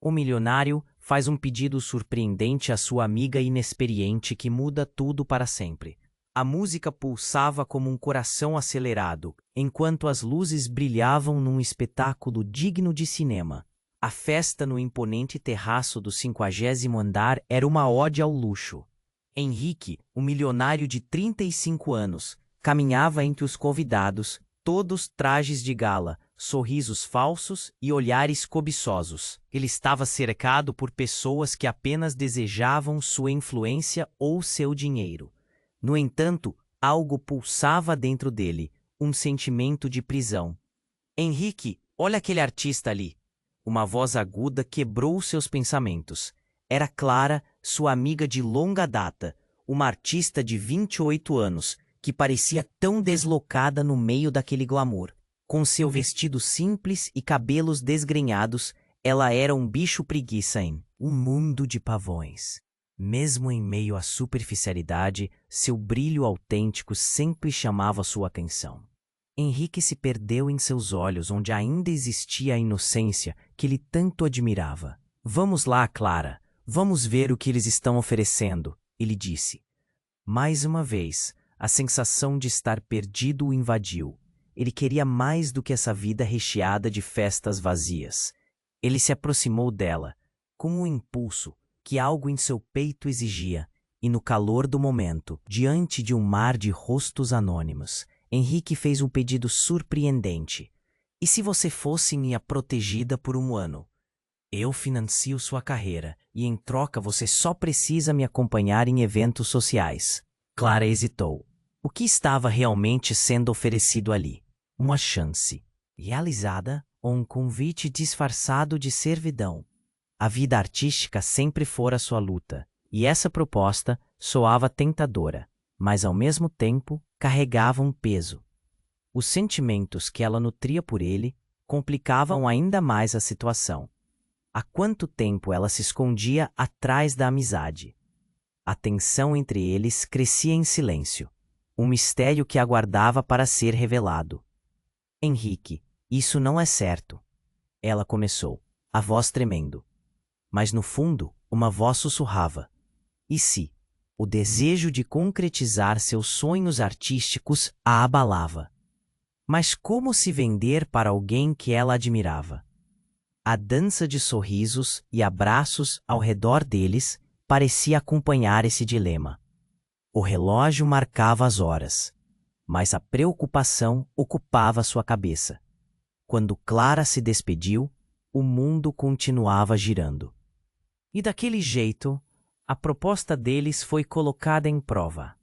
O milionário faz um pedido surpreendente à sua amiga inexperiente que muda tudo para sempre. A música pulsava como um coração acelerado, enquanto as luzes brilhavam num espetáculo digno de cinema. A festa no imponente terraço do 50º andar era uma ode ao luxo. Henrique, o milionário de 35 anos, caminhava entre os convidados, todos trajes de gala, sorrisos falsos e olhares cobiçosos. Ele estava cercado por pessoas que apenas desejavam sua influência ou seu dinheiro. No entanto, algo pulsava dentro dele, um sentimento de prisão. Henrique, olha aquele artista ali. Uma voz aguda quebrou seus pensamentos. Era Clara, sua amiga de longa data, uma artista de 28 anos, que parecia tão deslocada no meio daquele glamour. Com seu vestido simples e cabelos desgrenhados, ela era um bicho preguiça em um mundo de pavões. Mesmo em meio à superficialidade, seu brilho autêntico sempre chamava sua atenção. Henrique se perdeu em seus olhos, onde ainda existia a inocência que ele tanto admirava. Vamos lá, Clara, vamos ver o que eles estão oferecendo, ele disse. Mais uma vez, a sensação de estar perdido o invadiu. Ele queria mais do que essa vida recheada de festas vazias. Ele se aproximou dela, com um impulso que algo em seu peito exigia, e no calor do momento, diante de um mar de rostos anônimos, Henrique fez um pedido surpreendente. E se você fosse minha protegida por um ano? Eu financio sua carreira, e em troca você só precisa me acompanhar em eventos sociais. Clara hesitou. O que estava realmente sendo oferecido ali? Uma chance realizada ou um convite disfarçado de servidão? A vida artística sempre fora sua luta, e essa proposta soava tentadora, mas ao mesmo tempo carregava um peso. Os sentimentos que ela nutria por ele complicavam ainda mais a situação. Há quanto tempo ela se escondia atrás da amizade? A tensão entre eles crescia em silêncio, um mistério que aguardava para ser revelado. Henrique, isso não é certo. Ela começou, a voz tremendo. Mas no fundo, uma voz sussurrava. E se? O desejo de concretizar seus sonhos artísticos a abalava. Mas como se vender para alguém que ela admirava? A dança de sorrisos e abraços ao redor deles parecia acompanhar esse dilema. O relógio marcava as horas, mas a preocupação ocupava sua cabeça. Quando Clara se despediu, o mundo continuava girando. E daquele jeito, a proposta deles foi colocada em prova.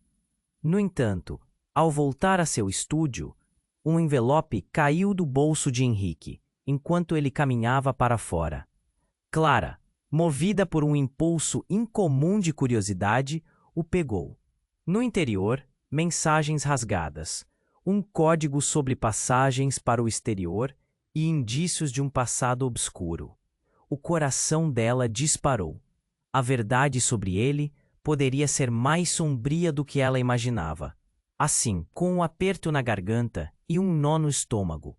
No entanto, ao voltar a seu estúdio, um envelope caiu do bolso de Henrique, enquanto ele caminhava para fora. Clara, movida por um impulso incomum de curiosidade, o pegou. No interior, mensagens rasgadas, um código sobre passagens para o exterior e indícios de um passado obscuro. O coração dela disparou. A verdade sobre ele poderia ser mais sombria do que ela imaginava. Assim, com um aperto na garganta e um nó no estômago,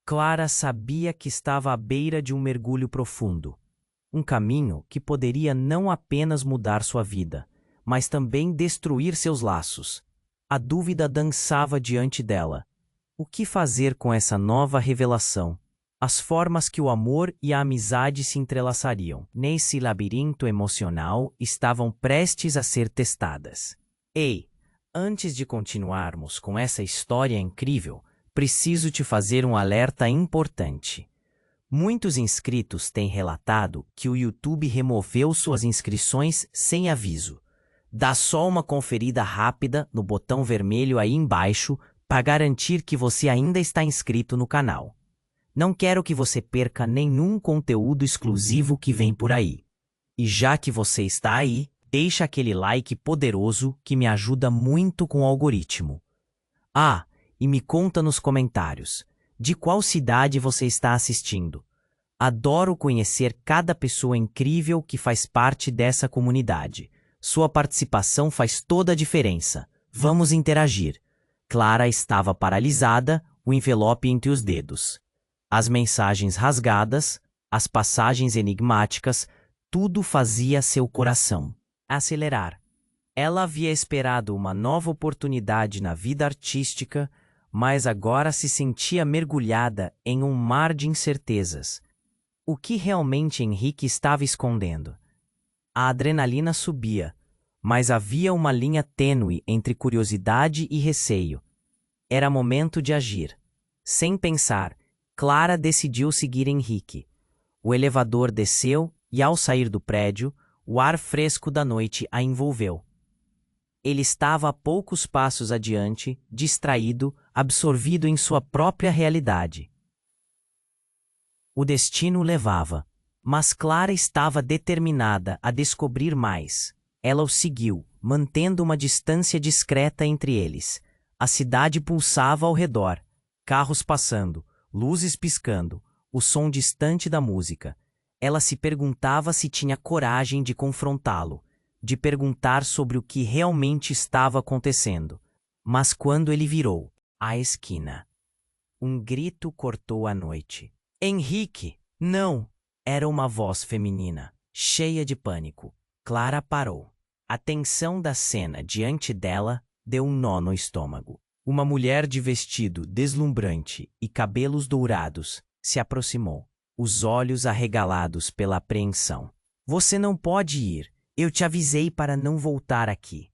Clara sabia que estava à beira de um mergulho profundo. Um caminho que poderia não apenas mudar sua vida, mas também destruir seus laços. A dúvida dançava diante dela. O que fazer com essa nova revelação? As formas que o amor e a amizade se entrelaçariam nesse labirinto emocional estavam prestes a ser testadas. Ei, antes de continuarmos com essa história incrível, preciso te fazer um alerta importante. Muitos inscritos têm relatado que o YouTube removeu suas inscrições sem aviso. Dá só uma conferida rápida no botão vermelho aí embaixo para garantir que você ainda está inscrito no canal. Não quero que você perca nenhum conteúdo exclusivo que vem por aí. E já que você está aí, deixa aquele like poderoso que me ajuda muito com o algoritmo. Ah, e me conta nos comentários, de qual cidade você está assistindo? Adoro conhecer cada pessoa incrível que faz parte dessa comunidade. Sua participação faz toda a diferença. Vamos interagir. Clara estava paralisada, o envelope entre os dedos. As mensagens rasgadas, as passagens enigmáticas, tudo fazia seu coração acelerar. Ela havia esperado uma nova oportunidade na vida artística, mas agora se sentia mergulhada em um mar de incertezas. O que realmente Henrique estava escondendo? A adrenalina subia, mas havia uma linha tênue entre curiosidade e receio. Era momento de agir. Sem pensar, Clara decidiu seguir Henrique. O elevador desceu e, ao sair do prédio, o ar fresco da noite a envolveu. Ele estava a poucos passos adiante, distraído, absorvido em sua própria realidade. O destino o levava, mas Clara estava determinada a descobrir mais. Ela o seguiu, mantendo uma distância discreta entre eles. A cidade pulsava ao redor, carros passando, luzes piscando, o som distante da música. Ela se perguntava se tinha coragem de confrontá-lo, de perguntar sobre o que realmente estava acontecendo. Mas quando ele virou a esquina, um grito cortou a noite. Henrique, não! Era uma voz feminina, cheia de pânico. Clara parou. A tensão da cena diante dela deu um nó no estômago. Uma mulher de vestido deslumbrante e cabelos dourados se aproximou, os olhos arregalados pela apreensão. Você não pode ir. Eu te avisei para não voltar aqui.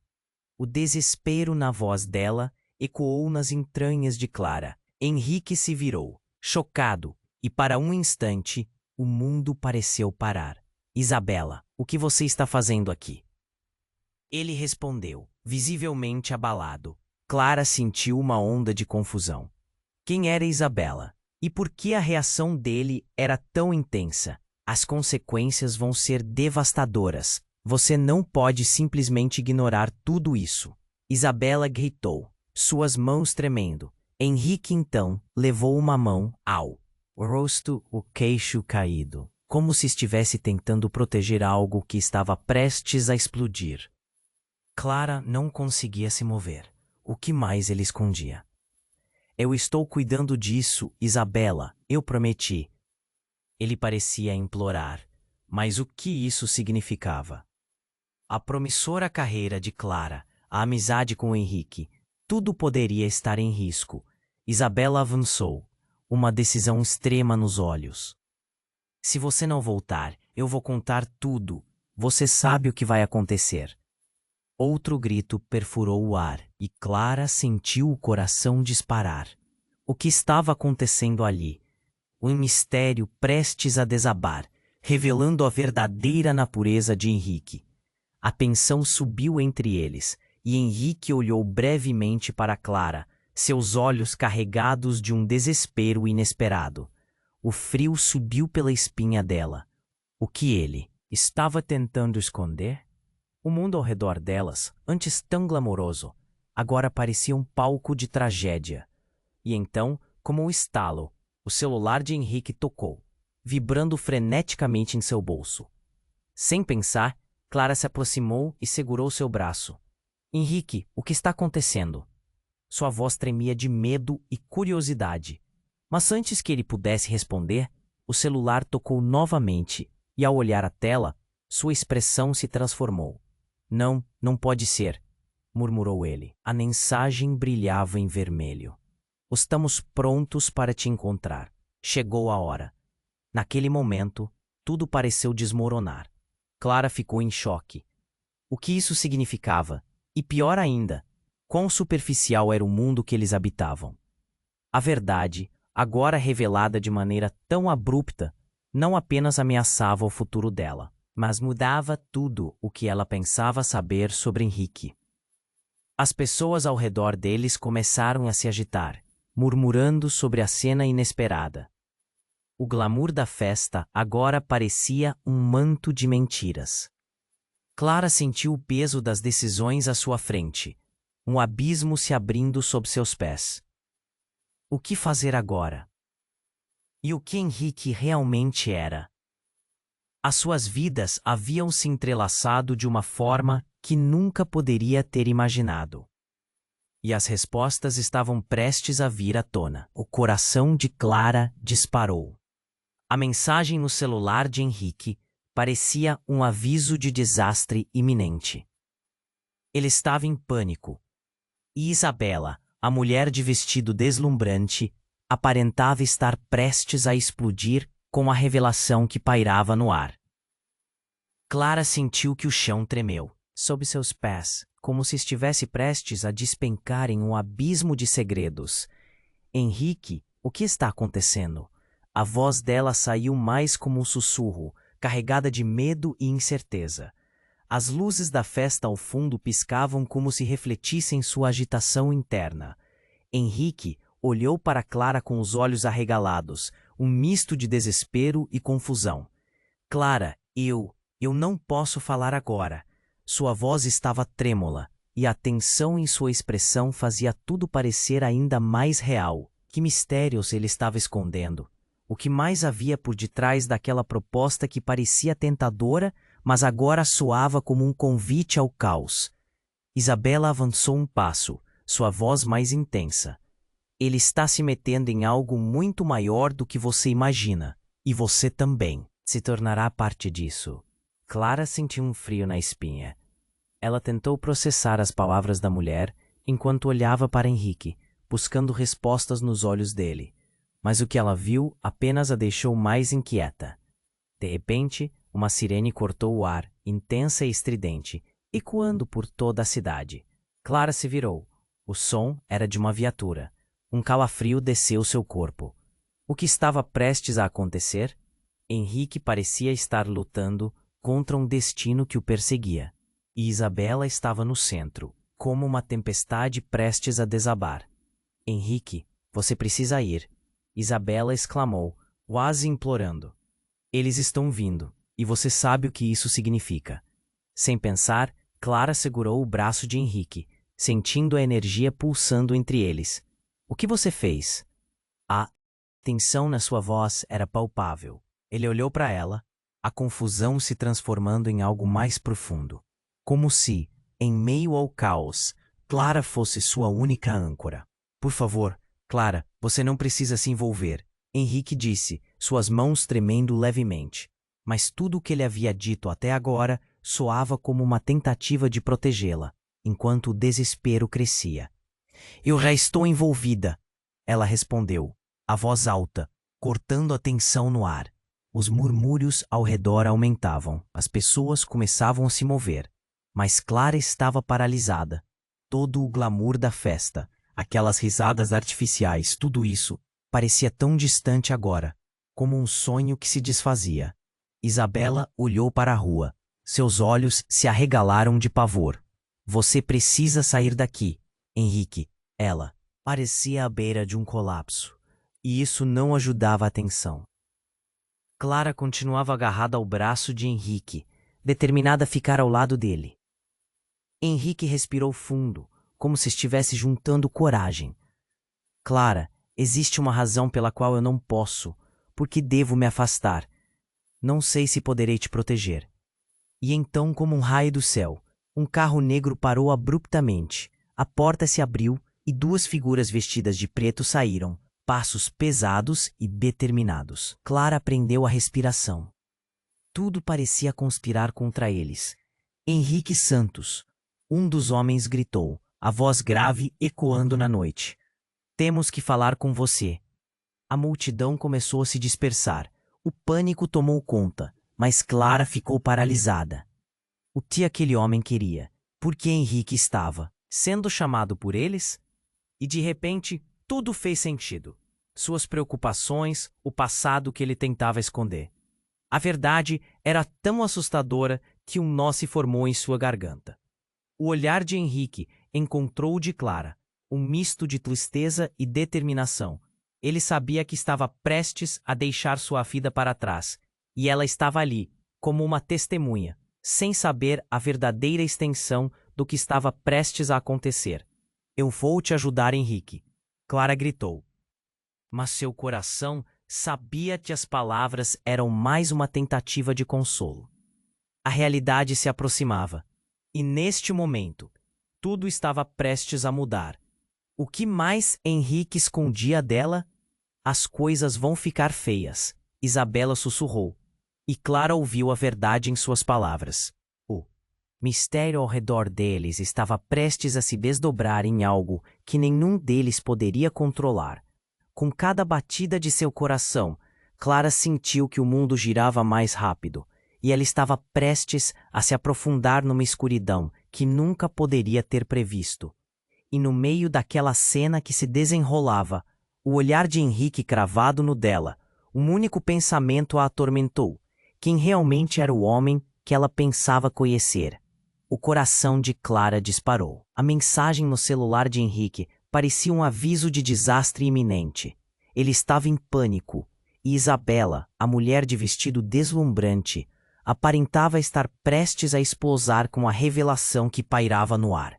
O desespero na voz dela ecoou nas entranhas de Clara. Henrique se virou, chocado, e para um instante, o mundo pareceu parar. Isabela, o que você está fazendo aqui? Ele respondeu, visivelmente abalado. Clara sentiu uma onda de confusão. Quem era Isabela? E por que a reação dele era tão intensa? As consequências vão ser devastadoras. Você não pode simplesmente ignorar tudo isso. Isabela gritou, suas mãos tremendo. Henrique então levou uma mão ao rosto, o queixo caído, como se estivesse tentando proteger algo que estava prestes a explodir. Clara não conseguia se mover. O que mais ele escondia? Eu estou cuidando disso, Isabela, eu prometi. Ele parecia implorar, mas o que isso significava? A promissora carreira de Clara, a amizade com Henrique, tudo poderia estar em risco. Isabela avançou, uma decisão extrema nos olhos. Se você não voltar, eu vou contar tudo. Você sabe o que vai acontecer. Outro grito perfurou o ar, e Clara sentiu o coração disparar. O que estava acontecendo ali? Um mistério prestes a desabar, revelando a verdadeira natureza de Henrique. A tensão subiu entre eles, e Henrique olhou brevemente para Clara, seus olhos carregados de um desespero inesperado. O frio subiu pela espinha dela. O que ele estava tentando esconder? O mundo ao redor delas, antes tão glamouroso, agora parecia um palco de tragédia. E então, como um estalo, o celular de Henrique tocou, vibrando freneticamente em seu bolso. Sem pensar, Clara se aproximou e segurou seu braço. Henrique, o que está acontecendo? Sua voz tremia de medo e curiosidade. Mas antes que ele pudesse responder, o celular tocou novamente e, ao olhar a tela, sua expressão se transformou. Não, não pode ser, murmurou ele. A mensagem brilhava em vermelho. Estamos prontos para te encontrar. Chegou a hora. Naquele momento, tudo pareceu desmoronar. Clara ficou em choque. O que isso significava? E pior ainda, quão superficial era o mundo que eles habitavam. A verdade, agora revelada de maneira tão abrupta, não apenas ameaçava o futuro dela, mas mudava tudo o que ela pensava saber sobre Henrique. As pessoas ao redor deles começaram a se agitar, murmurando sobre a cena inesperada. O glamour da festa agora parecia um manto de mentiras. Clara sentiu o peso das decisões à sua frente, um abismo se abrindo sob seus pés. O que fazer agora? E o que Henrique realmente era? As suas vidas haviam se entrelaçado de uma forma que nunca poderia ter imaginado. E as respostas estavam prestes a vir à tona. O coração de Clara disparou. A mensagem no celular de Henrique parecia um aviso de desastre iminente. Ele estava em pânico. E Isabela, a mulher de vestido deslumbrante, aparentava estar prestes a explodir com a revelação que pairava no ar. Clara sentiu que o chão tremeu sob seus pés, como se estivesse prestes a despencar em um abismo de segredos. Henrique, o que está acontecendo? A voz dela saiu mais como um sussurro, carregada de medo e incerteza. As luzes da festa ao fundo piscavam como se refletissem sua agitação interna. Henrique olhou para Clara com os olhos arregalados, um misto de desespero e confusão. Clara, eu não posso falar agora. Sua voz estava trêmula, e a tensão em sua expressão fazia tudo parecer ainda mais real. Que mistérios ele estava escondendo? O que mais havia por detrás daquela proposta que parecia tentadora, mas agora soava como um convite ao caos? Isabela avançou um passo, sua voz mais intensa. Ele está se metendo em algo muito maior do que você imagina, e você também se tornará parte disso. Clara sentiu um frio na espinha. Ela tentou processar as palavras da mulher enquanto olhava para Henrique, buscando respostas nos olhos dele. Mas o que ela viu apenas a deixou mais inquieta. De repente, uma sirene cortou o ar, intensa e estridente, ecoando por toda a cidade. Clara se virou. O som era de uma viatura. Um calafrio desceu seu corpo. O que estava prestes a acontecer? Henrique parecia estar lutando contra um destino que o perseguia. E Isabela estava no centro, como uma tempestade prestes a desabar. Henrique, você precisa ir. Isabela exclamou, quase implorando. Eles estão vindo, e você sabe o que isso significa. Sem pensar, Clara segurou o braço de Henrique, sentindo a energia pulsando entre eles. O que você fez? A tensão na sua voz era palpável. Ele olhou para ela, a confusão se transformando em algo mais profundo. Como se, em meio ao caos, Clara fosse sua única âncora. Por favor, Clara, você não precisa se envolver, Henrique disse, suas mãos tremendo levemente. Mas tudo o que ele havia dito até agora soava como uma tentativa de protegê-la, enquanto o desespero crescia. Eu já estou envolvida, ela respondeu, a voz alta, cortando a tensão no ar. Os murmúrios ao redor aumentavam, as pessoas começavam a se mover. Mas Clara estava paralisada. Todo o glamour da festa, aquelas risadas artificiais, tudo isso, parecia tão distante agora, como um sonho que se desfazia. Isabela olhou para a rua. Seus olhos se arregalaram de pavor. Você precisa sair daqui, Henrique. Ela parecia à beira de um colapso. E isso não ajudava a tensão. Clara continuava agarrada ao braço de Henrique, determinada a ficar ao lado dele. Henrique respirou fundo, como se estivesse juntando coragem. Clara, existe uma razão pela qual eu não posso, porque devo me afastar. Não sei se poderei te proteger. E então, como um raio do céu, um carro negro parou abruptamente. A porta se abriu e duas figuras vestidas de preto saíram, passos pesados e determinados. Clara prendeu a respiração. Tudo parecia conspirar contra eles. Henrique Santos, um dos homens gritou, a voz grave ecoando na noite. Temos que falar com você. A multidão começou a se dispersar. O pânico tomou conta, mas Clara ficou paralisada. O que aquele homem queria? Por que Henrique estava sendo chamado por eles? E de repente, tudo fez sentido. Suas preocupações, o passado que ele tentava esconder. A verdade era tão assustadora que um nó se formou em sua garganta. O olhar de Henrique encontrou o de Clara, um misto de tristeza e determinação. Ele sabia que estava prestes a deixar sua vida para trás, e ela estava ali, como uma testemunha, sem saber a verdadeira extensão do que estava prestes a acontecer. Eu vou te ajudar, Henrique, Clara gritou. Mas seu coração sabia que as palavras eram mais uma tentativa de consolo. A realidade se aproximava, e neste momento, tudo estava prestes a mudar. O que mais Henrique escondia dela? As coisas vão ficar feias, Isabela sussurrou, e Clara ouviu a verdade em suas palavras. O mistério ao redor deles estava prestes a se desdobrar em algo que nenhum deles poderia controlar. Com cada batida de seu coração, Clara sentiu que o mundo girava mais rápido, e ela estava prestes a se aprofundar numa escuridão que nunca poderia ter previsto. E no meio daquela cena que se desenrolava, o olhar de Henrique cravado no dela, um único pensamento a atormentou: quem realmente era o homem que ela pensava conhecer? O coração de Clara disparou. A mensagem no celular de Henrique parecia um aviso de desastre iminente. Ele estava em pânico, e Isabela, a mulher de vestido deslumbrante, aparentava estar prestes a explosar com a revelação que pairava no ar.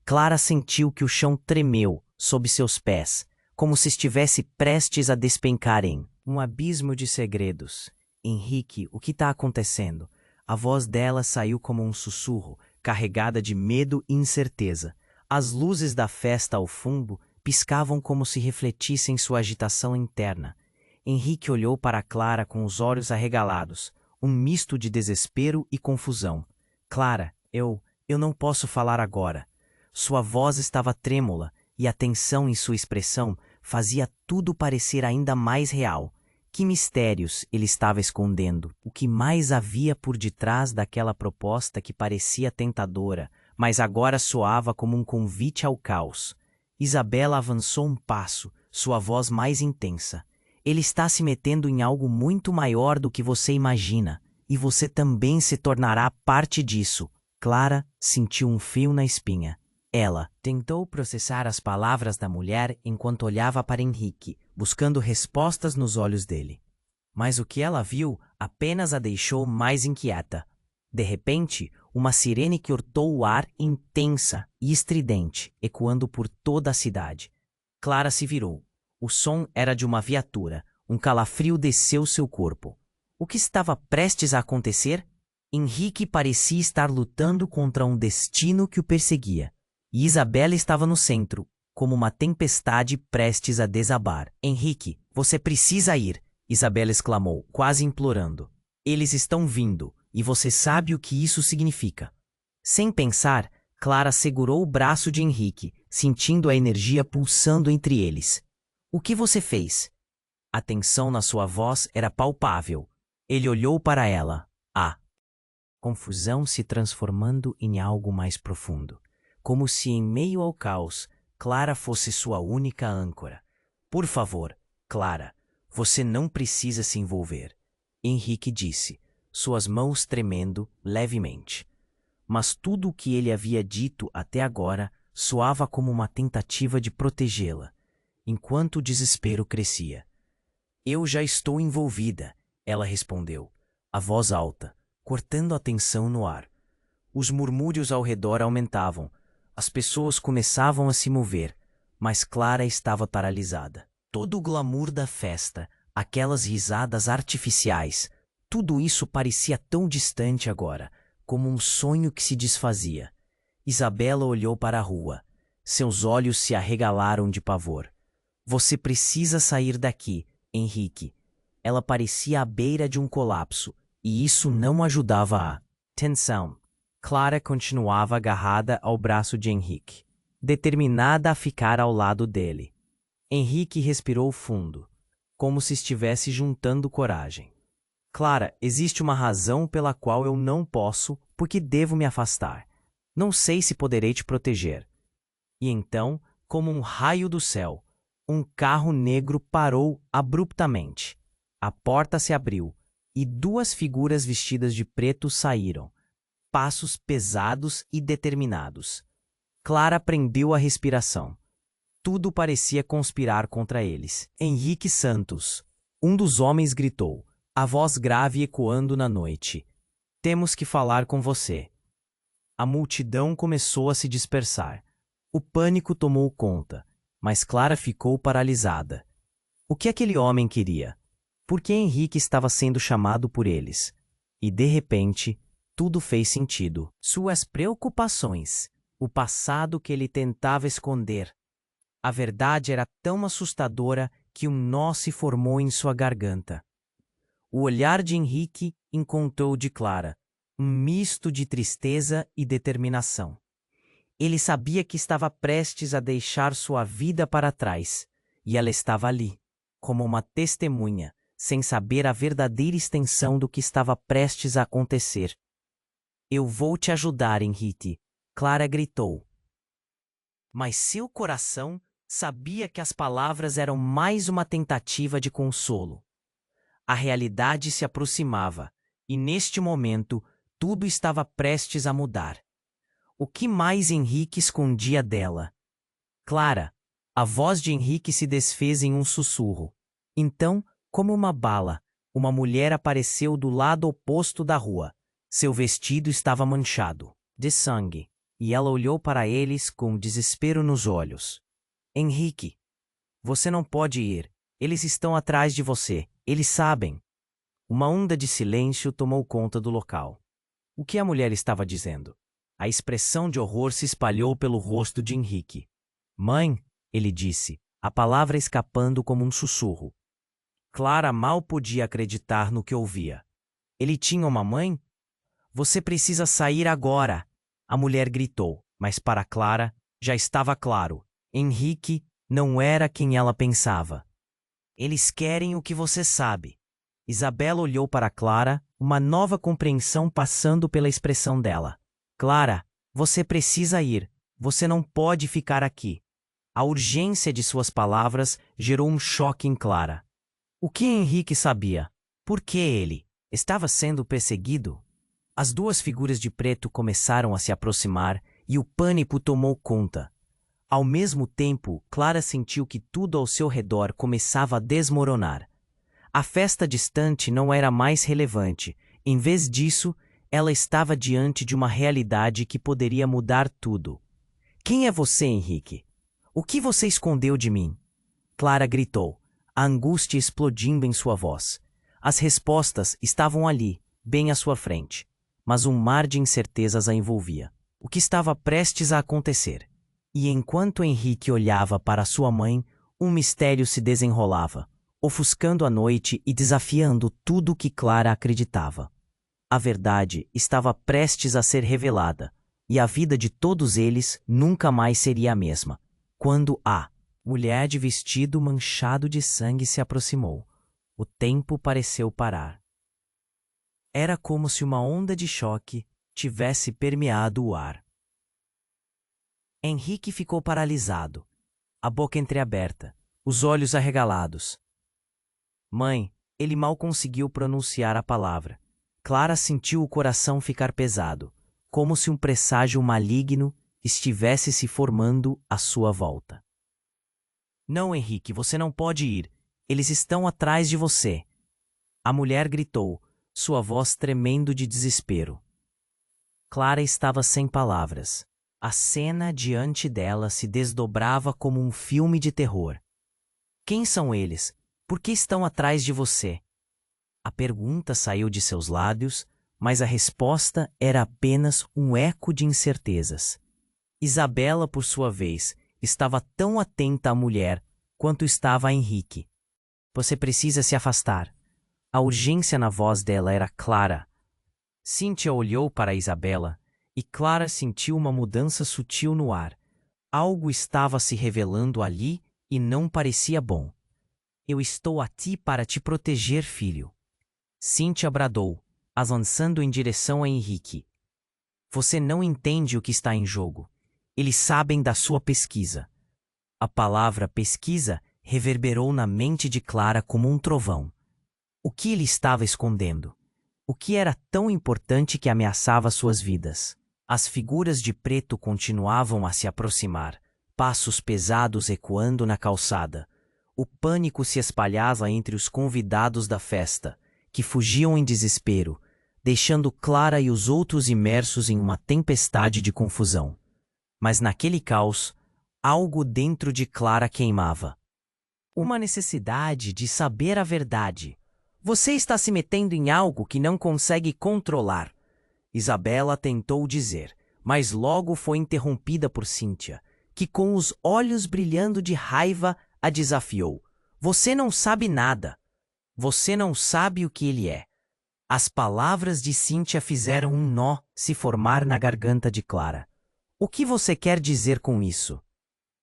Clara sentiu que o chão tremeu sob seus pés, como se estivesse prestes a despencar em um abismo de segredos. Henrique, o que está acontecendo? A voz dela saiu como um sussurro, carregada de medo e incerteza. As luzes da festa ao fundo piscavam como se refletissem sua agitação interna. Henrique olhou para Clara com os olhos arregalados, um misto de desespero e confusão. Clara, eu não posso falar agora. Sua voz estava trêmula e a tensão em sua expressão fazia tudo parecer ainda mais real. Que mistérios ele estava escondendo? O que mais havia por detrás daquela proposta que parecia tentadora, mas agora soava como um convite ao caos? Isabela avançou um passo, sua voz mais intensa. Ele está se metendo em algo muito maior do que você imagina, e você também se tornará parte disso. Clara sentiu um frio na espinha. Ela tentou processar as palavras da mulher enquanto olhava para Henrique, buscando respostas nos olhos dele. Mas o que ela viu apenas a deixou mais inquieta. De repente, uma sirene cortou o ar intensa e estridente, ecoando por toda a cidade. Clara se virou. O som era de uma viatura. Um calafrio desceu seu corpo. O que estava prestes a acontecer? Henrique parecia estar lutando contra um destino que o perseguia. E Isabela estava no centro, como uma tempestade prestes a desabar. Henrique, você precisa ir, Isabela exclamou, quase implorando. Eles estão vindo, e você sabe o que isso significa. Sem pensar, Clara segurou o braço de Henrique, sentindo a energia pulsando entre eles. O que você fez? A tensão na sua voz era palpável. Ele olhou para ela. A confusão se transformando em algo mais profundo. Como se em meio ao caos, Clara fosse sua única âncora. Por favor, Clara, você não precisa se envolver, Henrique disse, suas mãos tremendo levemente. Mas tudo o que ele havia dito até agora soava como uma tentativa de protegê-la, enquanto o desespero crescia. Eu já estou envolvida, ela respondeu, a voz alta, cortando a tensão no ar. Os murmúrios ao redor aumentavam. As pessoas começavam a se mover, mas Clara estava paralisada. Todo o glamour da festa, aquelas risadas artificiais, tudo isso parecia tão distante agora, como um sonho que se desfazia. Isabela olhou para a rua. Seus olhos se arregalaram de pavor. Você precisa sair daqui, Henrique. Ela parecia à beira de um colapso, e isso não ajudava a tensão. Clara continuava agarrada ao braço de Henrique, determinada a ficar ao lado dele. Henrique respirou fundo, como se estivesse juntando coragem. Clara, existe uma razão pela qual eu não posso, porque devo me afastar. Não sei se poderei te proteger. E então, como um raio do céu, um carro negro parou abruptamente. A porta se abriu, e duas figuras vestidas de preto saíram. Passos pesados e determinados. Clara prendeu a respiração. Tudo parecia conspirar contra eles. Henrique Santos, um dos homens gritou, a voz grave ecoando na noite. Temos que falar com você. A multidão começou a se dispersar. O pânico tomou conta, mas Clara ficou paralisada. O que aquele homem queria? Por que Henrique estava sendo chamado por eles? E de repente, tudo fez sentido. Suas preocupações, o passado que ele tentava esconder. A verdade era tão assustadora que um nó se formou em sua garganta. O olhar de Henrique encontrou de Clara um misto de tristeza e determinação. Ele sabia que estava prestes a deixar sua vida para trás, e ela estava ali, como uma testemunha, sem saber a verdadeira extensão do que estava prestes a acontecer. Eu vou te ajudar, Henrique, Clara gritou. Mas seu coração sabia que as palavras eram mais uma tentativa de consolo. A realidade se aproximava, e neste momento tudo estava prestes a mudar. O que mais Henrique escondia dela? Clara, a voz de Henrique se desfez em um sussurro. Então, como uma bala, uma mulher apareceu do lado oposto da rua. Seu vestido estava manchado de sangue, e ela olhou para eles com desespero nos olhos. Henrique, você não pode ir. Eles estão atrás de você. Eles sabem. Uma onda de silêncio tomou conta do local. O que a mulher estava dizendo? A expressão de horror se espalhou pelo rosto de Henrique. Mãe, ele disse, a palavra escapando como um sussurro. Clara mal podia acreditar no que ouvia. Ele tinha uma mãe? Você precisa sair agora, a mulher gritou, mas para Clara já estava claro. Henrique não era quem ela pensava. Eles querem o que você sabe. Isabela olhou para Clara, uma nova compreensão passando pela expressão dela. Clara, você precisa ir. Você não pode ficar aqui. A urgência de suas palavras gerou um choque em Clara. O que Henrique sabia? Por que ele estava sendo perseguido? As duas figuras de preto começaram a se aproximar e o pânico tomou conta. Ao mesmo tempo, Clara sentiu que tudo ao seu redor começava a desmoronar. A festa distante não era mais relevante. Em vez disso, ela estava diante de uma realidade que poderia mudar tudo. Quem é você, Henrique? O que você escondeu de mim? Clara gritou, a angústia explodindo em sua voz. As respostas estavam ali, bem à sua frente, mas um mar de incertezas a envolvia. O que estava prestes a acontecer? E enquanto Henrique olhava para sua mãe, um mistério se desenrolava, ofuscando a noite e desafiando tudo o que Clara acreditava. A verdade estava prestes a ser revelada, e a vida de todos eles nunca mais seria a mesma. Quando a mulher de vestido manchado de sangue se aproximou, o tempo pareceu parar. Era como se uma onda de choque tivesse permeado o ar. Henrique ficou paralisado, a boca entreaberta, os olhos arregalados. Mãe, ele mal conseguiu pronunciar a palavra. Clara sentiu o coração ficar pesado, como se um presságio maligno estivesse se formando à sua volta. Não, Henrique, você não pode ir. Eles estão atrás de você. A mulher gritou, sua voz tremendo de desespero. Clara estava sem palavras. A cena diante dela se desdobrava como um filme de terror. Quem são eles? Por que estão atrás de você? A pergunta saiu de seus lábios, mas a resposta era apenas um eco de incertezas. Isabela, por sua vez, estava tão atenta à mulher quanto estava a Henrique. Você precisa se afastar. A urgência na voz dela era clara. Cíntia olhou para Isabela e Clara sentiu uma mudança sutil no ar. Algo estava se revelando ali e não parecia bom. Eu estou aqui para te proteger, filho. Cíntia bradou, avançando em direção a Henrique. Você não entende o que está em jogo. Eles sabem da sua pesquisa. A palavra pesquisa reverberou na mente de Clara como um trovão. O que ele estava escondendo? O que era tão importante que ameaçava suas vidas? As figuras de preto continuavam a se aproximar, passos pesados ecoando na calçada. O pânico se espalhava entre os convidados da festa, que fugiam em desespero, deixando Clara e os outros imersos em uma tempestade de confusão. Mas naquele caos, algo dentro de Clara queimava. Uma necessidade de saber a verdade. Você está se metendo em algo que não consegue controlar. Isabela tentou dizer, mas logo foi interrompida por Cíntia, que com os olhos brilhando de raiva a desafiou. Você não sabe nada. Você não sabe o que ele é. As palavras de Cíntia fizeram um nó se formar na garganta de Clara. O que você quer dizer com isso?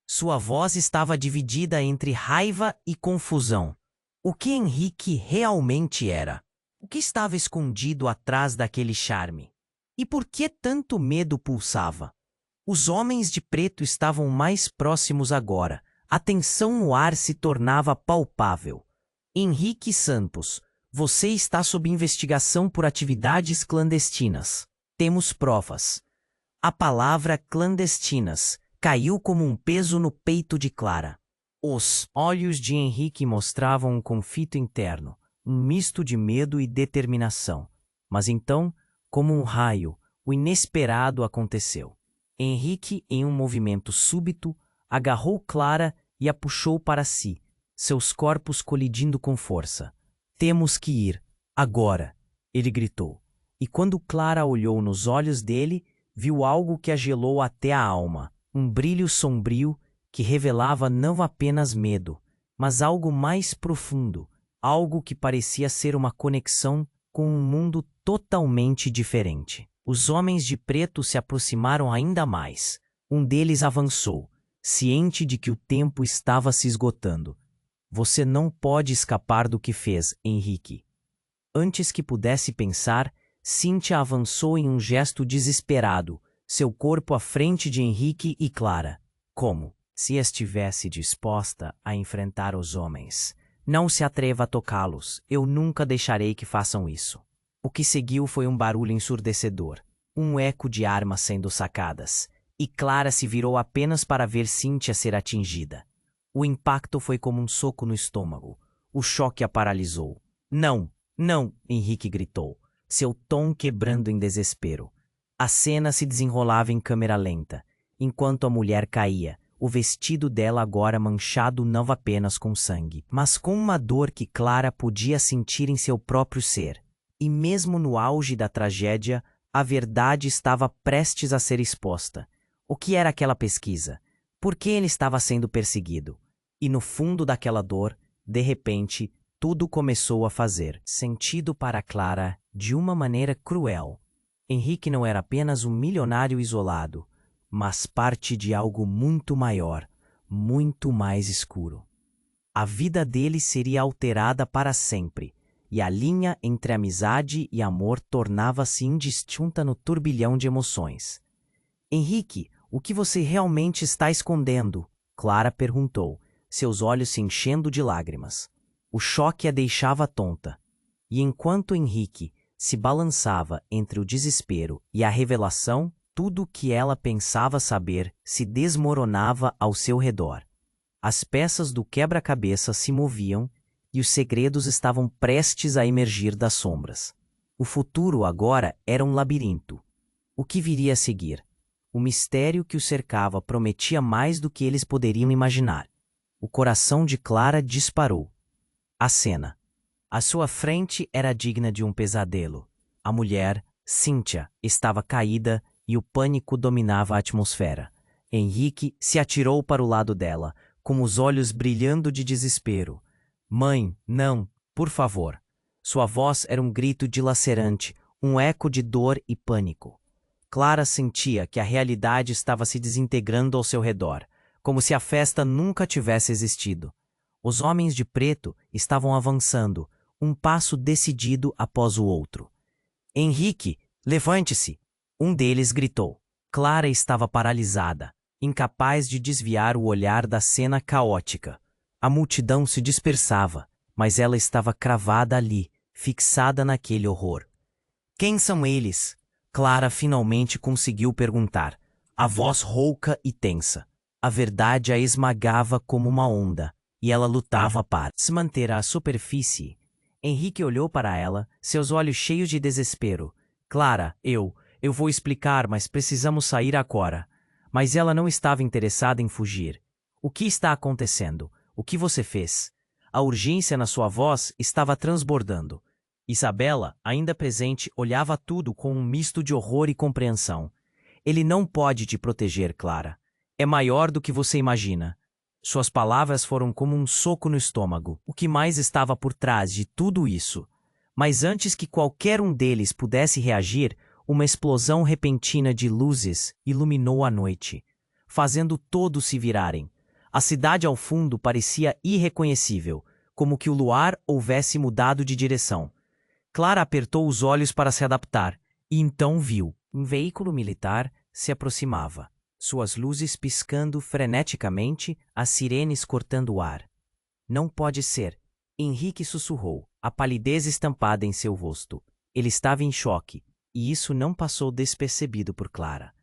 Sua voz estava dividida entre raiva e confusão. O que Henrique realmente era? O que estava escondido atrás daquele charme? E por que tanto medo pulsava? Os homens de preto estavam mais próximos agora. A tensão no ar se tornava palpável. Henrique Santos, você está sob investigação por atividades clandestinas. Temos provas. A palavra clandestinas caiu como um peso no peito de Clara. Os olhos de Henrique mostravam um conflito interno, um misto de medo e determinação. Mas então, como um raio, o inesperado aconteceu. Henrique, em um movimento súbito, agarrou Clara e a puxou para si, seus corpos colidindo com força. Temos que ir, agora, ele gritou. E quando Clara olhou nos olhos dele, viu algo que a gelou até a alma, um brilho sombrio que revelava não apenas medo, mas algo mais profundo, algo que parecia ser uma conexão com um mundo totalmente diferente. Os homens de preto se aproximaram ainda mais. Um deles avançou, ciente de que o tempo estava se esgotando. Você não pode escapar do que fez, Henrique. Antes que pudesse pensar, Cíntia avançou em um gesto desesperado, seu corpo à frente de Henrique e Clara. Como se estivesse disposta a enfrentar os homens. Não se atreva a tocá-los, eu nunca deixarei que façam isso. O que seguiu foi um barulho ensurdecedor, um eco de armas sendo sacadas, e Clara se virou apenas para ver Cíntia ser atingida. O impacto foi como um soco no estômago. O choque a paralisou. Não, não, Henrique gritou, seu tom quebrando em desespero. A cena se desenrolava em câmera lenta, enquanto a mulher caía, o vestido dela agora manchado não apenas com sangue, mas com uma dor que Clara podia sentir em seu próprio ser. E mesmo no auge da tragédia, a verdade estava prestes a ser exposta. O que era aquela pesquisa? Por que ele estava sendo perseguido? E no fundo daquela dor, de repente, tudo começou a fazer sentido para Clara de uma maneira cruel. Henrique não era apenas um milionário isolado, mas parte de algo muito maior, muito mais escuro. A vida dele seria alterada para sempre, e a linha entre amizade e amor tornava-se indistinta no turbilhão de emoções. Henrique, o que você realmente está escondendo? Clara perguntou, seus olhos se enchendo de lágrimas. O choque a deixava tonta. E enquanto Henrique se balançava entre o desespero e a revelação, tudo o que ela pensava saber se desmoronava ao seu redor. As peças do quebra-cabeça se moviam e os segredos estavam prestes a emergir das sombras. O futuro agora era um labirinto. O que viria a seguir? O mistério que o cercava prometia mais do que eles poderiam imaginar. O coração de Clara disparou. A cena. À sua frente era digna de um pesadelo. A mulher, Cíntia, estava caída e o pânico dominava a atmosfera. Henrique se atirou para o lado dela, com os olhos brilhando de desespero. Mãe, não, por favor. Sua voz era um grito dilacerante, um eco de dor e pânico. Clara sentia que a realidade estava se desintegrando ao seu redor, como se a festa nunca tivesse existido. Os homens de preto estavam avançando, um passo decidido após o outro. Henrique, levante-se! Um deles gritou. Clara estava paralisada, incapaz de desviar o olhar da cena caótica. A multidão se dispersava, mas ela estava cravada ali, fixada naquele horror. Quem são eles? Clara finalmente conseguiu perguntar, a voz rouca e tensa. A verdade a esmagava como uma onda, e ela lutava para se manter à superfície. Henrique olhou para ela, seus olhos cheios de desespero. Clara, eu vou explicar, mas precisamos sair agora. Mas ela não estava interessada em fugir. O que está acontecendo? O que você fez? A urgência na sua voz estava transbordando. Isabela, ainda presente, olhava tudo com um misto de horror e compreensão. Ele não pode te proteger, Clara. É maior do que você imagina. Suas palavras foram como um soco no estômago. O que mais estava por trás de tudo isso? Mas antes que qualquer um deles pudesse reagir, uma explosão repentina de luzes iluminou a noite, fazendo todos se virarem. A cidade ao fundo parecia irreconhecível, como que o luar houvesse mudado de direção. Clara apertou os olhos para se adaptar, e então viu. Um veículo militar se aproximava, suas luzes piscando freneticamente, as sirenes cortando o ar. Não pode ser, Henrique sussurrou, a palidez estampada em seu rosto. Ele estava em choque, e isso não passou despercebido por Clara.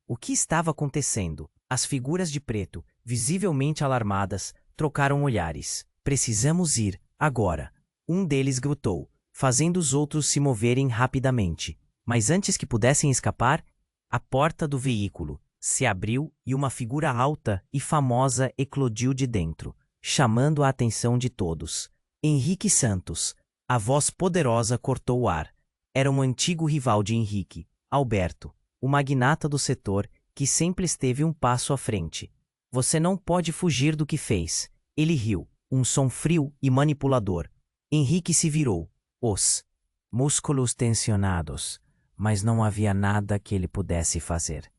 O que estava acontecendo? As figuras de preto, visivelmente alarmadas, trocaram olhares. Precisamos ir, agora. Um deles gritou, fazendo os outros se moverem rapidamente. Mas antes que pudessem escapar, a porta do veículo se abriu e uma figura alta e famosa eclodiu de dentro, chamando a atenção de todos. Henrique Santos. A voz poderosa cortou o ar. Era um antigo rival de Henrique, Alberto, o magnata do setor, que sempre esteve um passo à frente. Você não pode fugir do que fez. Ele riu, um som frio e manipulador. Henrique se virou, os músculos tensionados, mas não havia nada que ele pudesse fazer.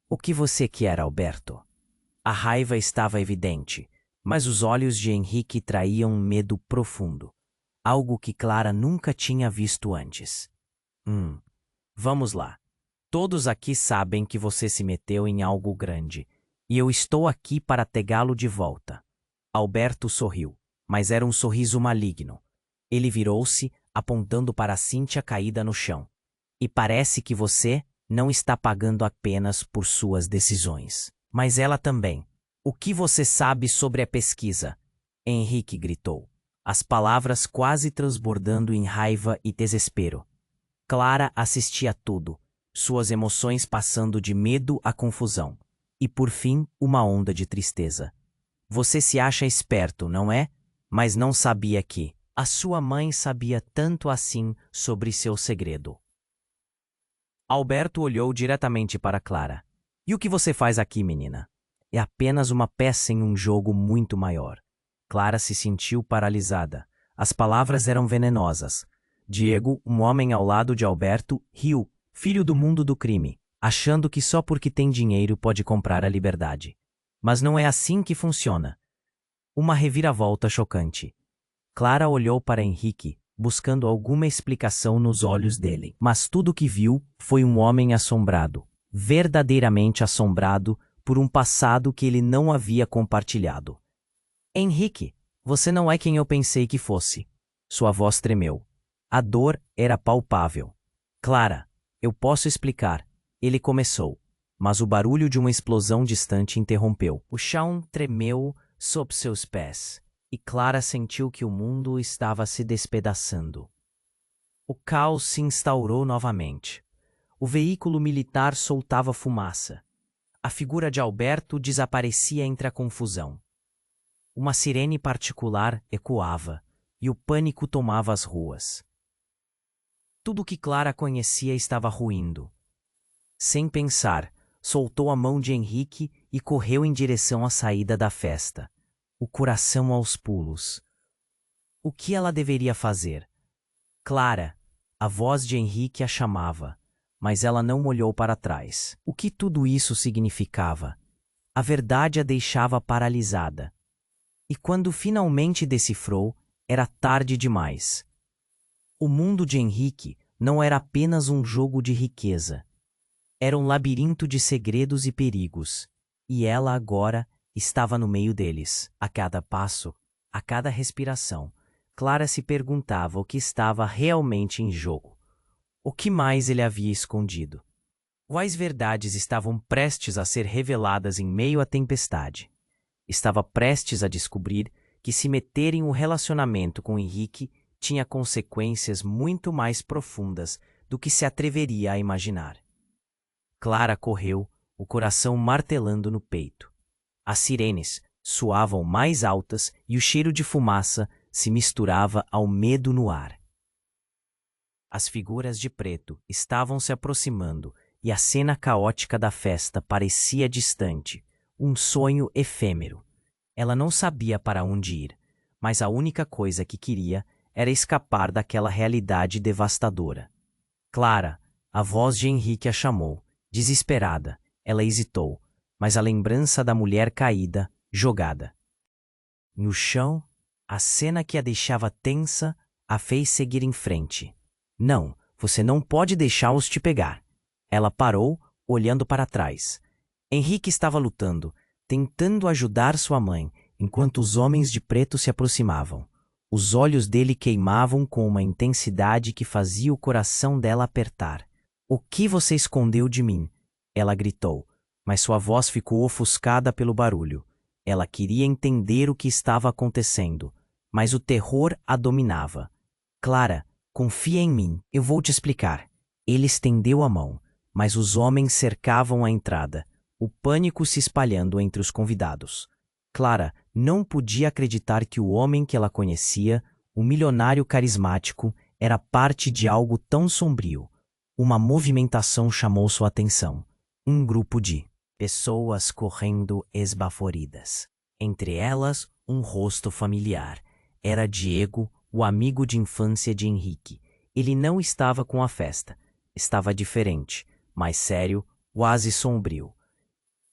O que você quer, Alberto? A raiva estava evidente, mas os olhos de Henrique traíam um medo profundo, algo que Clara nunca tinha visto antes. Vamos lá. Todos aqui sabem que você se meteu em algo grande, e eu estou aqui para pegá-lo de volta. Alberto sorriu, mas era um sorriso maligno. Ele virou-se, apontando para Cíntia caída no chão. E parece que você não está pagando apenas por suas decisões, mas ela também. O que você sabe sobre a pesquisa? Henrique gritou, as palavras quase transbordando em raiva e desespero. Clara assistia a tudo, suas emoções passando de medo a confusão. E por fim, uma onda de tristeza. Você se acha esperto, não é? Mas não sabia que a sua mãe sabia tanto assim sobre seu segredo. Alberto olhou diretamente para Clara. E o que você faz aqui, menina? É apenas uma peça em um jogo muito maior. Clara se sentiu paralisada. As palavras eram venenosas. Diego, um homem ao lado de Alberto, riu, filho do mundo do crime, achando que só porque tem dinheiro pode comprar a liberdade. Mas não é assim que funciona. Uma reviravolta chocante. Clara olhou para Henrique, buscando alguma explicação nos olhos dele. Mas tudo que viu foi um homem assombrado, verdadeiramente assombrado por um passado que ele não havia compartilhado. Henrique, você não é quem eu pensei que fosse. Sua voz tremeu. A dor era palpável. Clara, eu posso explicar. Ele começou, mas o barulho de uma explosão distante interrompeu. O chão tremeu sob seus pés, e Clara sentiu que o mundo estava se despedaçando. O caos se instaurou novamente. O veículo militar soltava fumaça. A figura de Alberto desaparecia entre a confusão. Uma sirene particular ecoava, e o pânico tomava as ruas. Tudo o que Clara conhecia estava ruindo. Sem pensar, soltou a mão de Henrique e correu em direção à saída da festa, o coração aos pulos. O que ela deveria fazer? Clara, a voz de Henrique a chamava, mas ela não olhou para trás. O que tudo isso significava? A verdade a deixava paralisada. E quando finalmente decifrou, era tarde demais. O mundo de Henrique não era apenas um jogo de riqueza. Era um labirinto de segredos e perigos, e ela agora estava no meio deles. A cada passo, a cada respiração, Clara se perguntava o que estava realmente em jogo. O que mais ele havia escondido? Quais verdades estavam prestes a ser reveladas em meio à tempestade? Estava prestes a descobrir que se meter em um relacionamento com Henrique tinha consequências muito mais profundas do que se atreveria a imaginar. Clara correu, o coração martelando no peito. As sirenes soavam mais altas e o cheiro de fumaça se misturava ao medo no ar. As figuras de preto estavam se aproximando e a cena caótica da festa parecia distante, um sonho efêmero. Ela não sabia para onde ir, mas a única coisa que queria era escapar daquela realidade devastadora. Clara, a voz de Henrique a chamou. Desesperada, ela hesitou, mas a lembrança da mulher caída, jogada no chão, a cena que a deixava tensa, a fez seguir em frente. Não, você não pode deixá-los te pegar. Ela parou, olhando para trás. Henrique estava lutando, tentando ajudar sua mãe, enquanto os homens de preto se aproximavam. Os olhos dele queimavam com uma intensidade que fazia o coração dela apertar. O que você escondeu de mim? Ela gritou, mas sua voz ficou ofuscada pelo barulho. Ela queria entender o que estava acontecendo, mas o terror a dominava. Clara, confia em mim, eu vou te explicar. Ele estendeu a mão, mas os homens cercavam a entrada, o pânico se espalhando entre os convidados. Clara não podia acreditar que o homem que ela conhecia, o milionário carismático, era parte de algo tão sombrio. Uma movimentação chamou sua atenção. Um grupo de pessoas correndo esbaforidas. Entre elas, um rosto familiar. Era Diego, o amigo de infância de Henrique. Ele não estava com a festa. Estava diferente, mais sério, quase sombrio.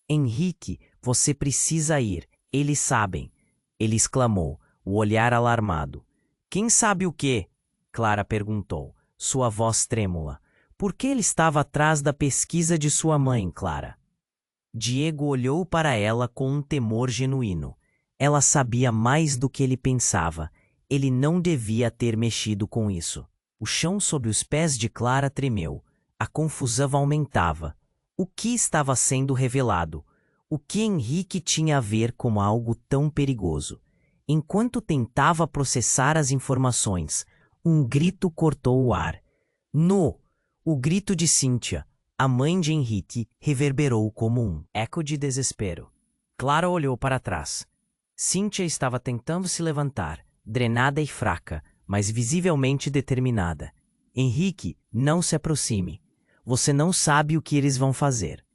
Henrique, você precisa ir. Eles sabem. Ele exclamou, o olhar alarmado. Quem sabe o quê? Clara perguntou, sua voz trêmula. Por que ele estava atrás da pesquisa de sua mãe, Clara? Diego olhou para ela com um temor genuíno. Ela sabia mais do que ele pensava. Ele não devia ter mexido com isso. O chão sob os pés de Clara tremeu. A confusão aumentava. O que estava sendo revelado? O que Henrique tinha a ver com algo tão perigoso? Enquanto tentava processar as informações, um grito cortou o ar. No! O grito de Cíntia, a mãe de Henrique, reverberou como um eco de desespero. Clara olhou para trás. Cíntia estava tentando se levantar, drenada e fraca, mas visivelmente determinada. Henrique, não se aproxime. Você não sabe o que eles vão fazer.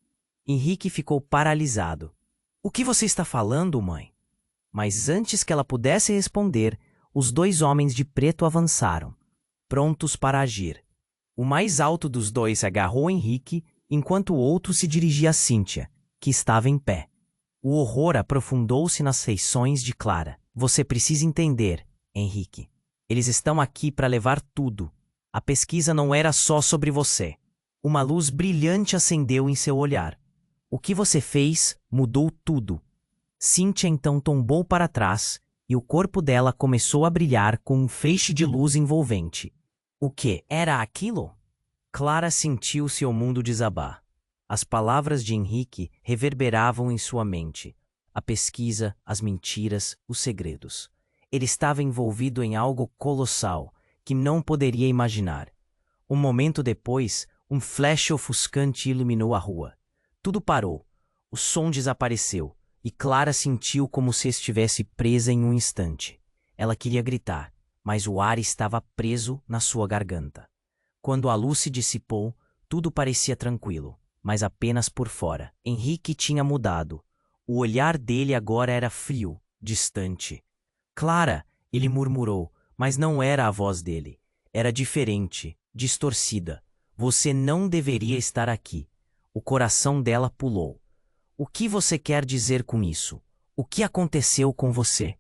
Henrique ficou paralisado. O que você está falando, mãe? Mas antes que ela pudesse responder, os dois homens de preto avançaram, prontos para agir. O mais alto dos dois agarrou Henrique, enquanto o outro se dirigia a Cíntia, que estava em pé. O horror aprofundou-se nas feições de Clara. Você precisa entender, Henrique. Eles estão aqui para levar tudo. A pesquisa não era só sobre você. Uma luz brilhante acendeu em seu olhar. O que você fez mudou tudo. Cíntia então tombou para trás e o corpo dela começou a brilhar com um feixe de luz envolvente. O que era aquilo? Clara sentiu seu mundo desabar. As palavras de Henrique reverberavam em sua mente. A pesquisa, as mentiras, os segredos. Ele estava envolvido em algo colossal que não poderia imaginar. Um momento depois, um flash ofuscante iluminou a rua. Tudo parou. O som desapareceu e Clara sentiu como se estivesse presa em um instante. Ela queria gritar, mas o ar estava preso na sua garganta. Quando a luz se dissipou, tudo parecia tranquilo, mas apenas por fora. Henrique tinha mudado. O olhar dele agora era frio, distante. Clara, ele murmurou, mas não era a voz dele. Era diferente, distorcida. Você não deveria estar aqui. O coração dela pulou. O que você quer dizer com isso? O que aconteceu com você?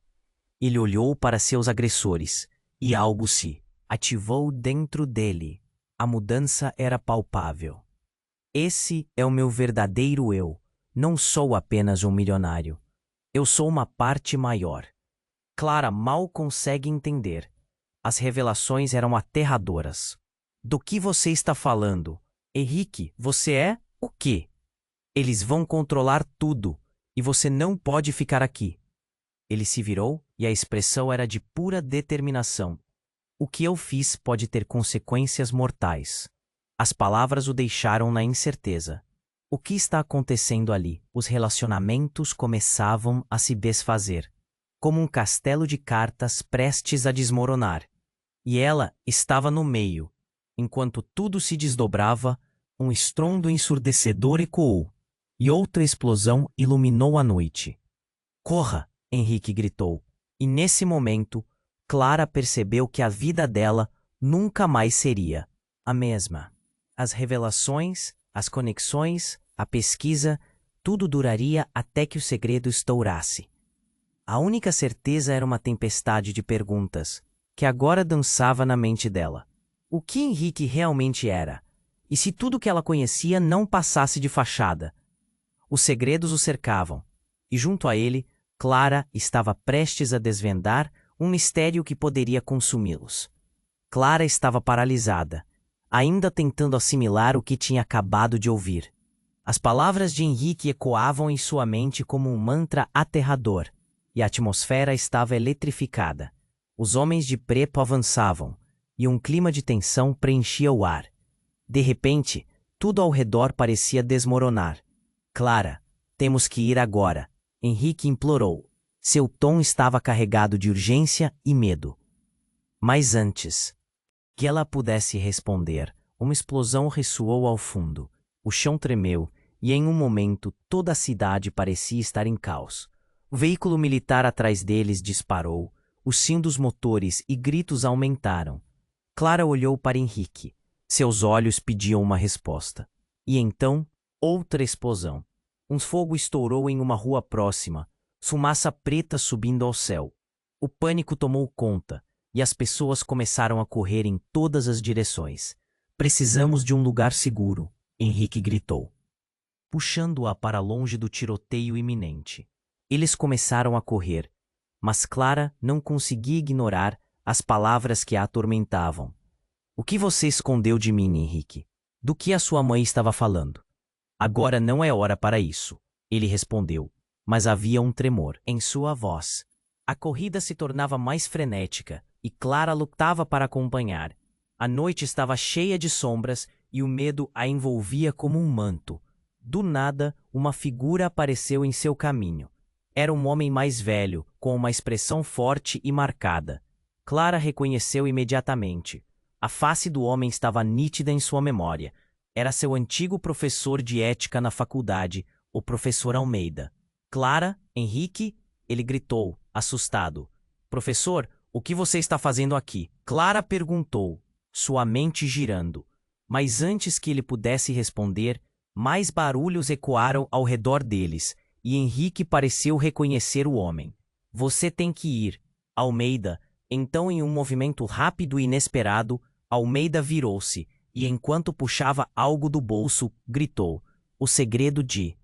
Ele olhou para seus agressores, e algo se ativou dentro dele. A mudança era palpável. Esse é o meu verdadeiro eu. Não sou apenas um milionário. Eu sou uma parte maior. Clara mal consegue entender. As revelações eram aterradoras. Do que você está falando? Henrique, você é o quê? Eles vão controlar tudo, e você não pode ficar aqui. Ele se virou, e a expressão era de pura determinação. O que eu fiz pode ter consequências mortais. As palavras o deixaram na incerteza. O que está acontecendo ali? Os relacionamentos começavam a se desfazer, como um castelo de cartas prestes a desmoronar. E ela estava no meio. Enquanto tudo se desdobrava, um estrondo ensurdecedor ecoou, e outra explosão iluminou a noite. Corra! Henrique gritou. E nesse momento, Clara percebeu que a vida dela nunca mais seria a mesma. As revelações, as conexões, a pesquisa, tudo duraria até que o segredo estourasse. A única certeza era uma tempestade de perguntas, que agora dançava na mente dela. O que Henrique realmente era? E se tudo que ela conhecia não passasse de fachada? Os segredos o cercavam, e junto a ele, Clara estava prestes a desvendar um mistério que poderia consumi-los. Clara estava paralisada, ainda tentando assimilar o que tinha acabado de ouvir. As palavras de Henrique ecoavam em sua mente como um mantra aterrador, e a atmosfera estava eletrificada. Os homens de preto avançavam, e um clima de tensão preenchia o ar. De repente, tudo ao redor parecia desmoronar. Clara, temos que ir agora, Henrique implorou. Seu tom estava carregado de urgência e medo. Mas antes que ela pudesse responder, uma explosão ressoou ao fundo. O chão tremeu e, em um momento, toda a cidade parecia estar em caos. O veículo militar atrás deles disparou, os sim dos motores e gritos aumentaram. Clara olhou para Henrique. Seus olhos pediam uma resposta. E então, outra explosão. Um fogo estourou em uma rua próxima, fumaça preta subindo ao céu. O pânico tomou conta, e as pessoas começaram a correr em todas as direções. Precisamos de um lugar seguro, Henrique gritou, puxando-a para longe do tiroteio iminente. Eles começaram a correr, mas Clara não conseguia ignorar as palavras que a atormentavam. O que você escondeu de mim, Henrique? Do que a sua mãe estava falando? Agora não é hora para isso, ele respondeu, mas havia um tremor em sua voz. A corrida se tornava mais frenética e Clara lutava para acompanhar. A noite estava cheia de sombras e o medo a envolvia como um manto. Do nada, uma figura apareceu em seu caminho. Era um homem mais velho, com uma expressão forte e marcada. Clara reconheceu imediatamente. A face do homem estava nítida em sua memória. Era seu antigo professor de ética na faculdade, o professor Almeida. Clara, Henrique, ele gritou, assustado. Professor, o que você está fazendo aqui? Clara perguntou, sua mente girando. Mas antes que ele pudesse responder, mais barulhos ecoaram ao redor deles, e Henrique pareceu reconhecer o homem. Você tem que ir, Almeida. Então, em um movimento rápido e inesperado, Almeida virou-se, e enquanto puxava algo do bolso, gritou, o segredo de...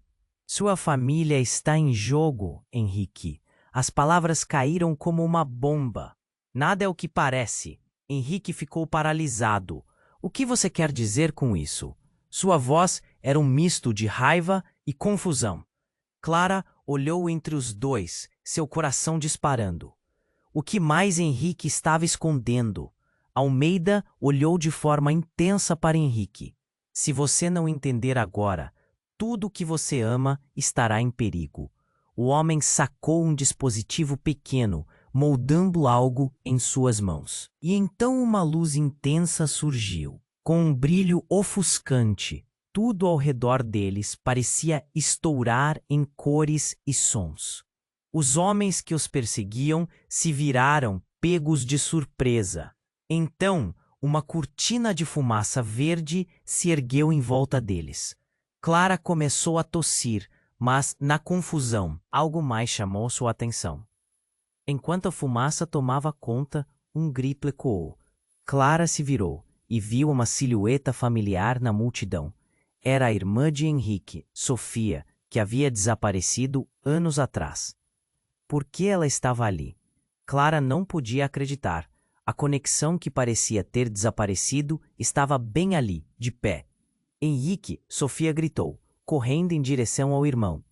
Sua família está em jogo, Henrique. As palavras caíram como uma bomba. Nada é o que parece. Henrique ficou paralisado. O que você quer dizer com isso? Sua voz era um misto de raiva e confusão. Clara olhou entre os dois, seu coração disparando. O que mais Henrique estava escondendo? Almeida olhou de forma intensa para Henrique. Se você não entender agora, tudo o que você ama estará em perigo. O homem sacou um dispositivo pequeno, moldando algo em suas mãos. E então uma luz intensa surgiu, com um brilho ofuscante. Tudo ao redor deles parecia estourar em cores e sons. Os homens que os perseguiam se viraram, pegos de surpresa. Então, uma cortina de fumaça verde se ergueu em volta deles. Clara começou a tossir, mas, na confusão, algo mais chamou sua atenção. Enquanto a fumaça tomava conta, um grito ecoou. Clara se virou e viu uma silhueta familiar na multidão. Era a irmã de Henrique, Sofia, que havia desaparecido anos atrás. Por que ela estava ali? Clara não podia acreditar. A conexão que parecia ter desaparecido estava bem ali, de pé. Henrique, Sofia gritou, correndo em direção ao irmão.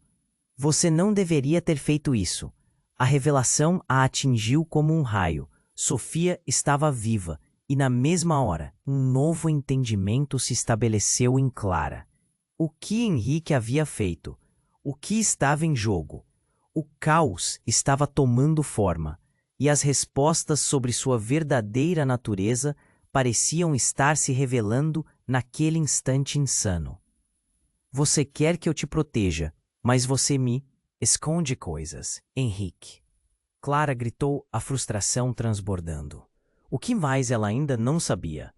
Você não deveria ter feito isso. A revelação a atingiu como um raio. Sofia estava viva e, na mesma hora, um novo entendimento se estabeleceu em Clara. O que Henrique havia feito? O que estava em jogo? O caos estava tomando forma, e as respostas sobre sua verdadeira natureza pareciam estar se revelando naquele instante insano. Você quer que eu te proteja, mas você me Esconde coisas, Henrique. Clara gritou, a frustração transbordando. O que mais ela ainda não sabia?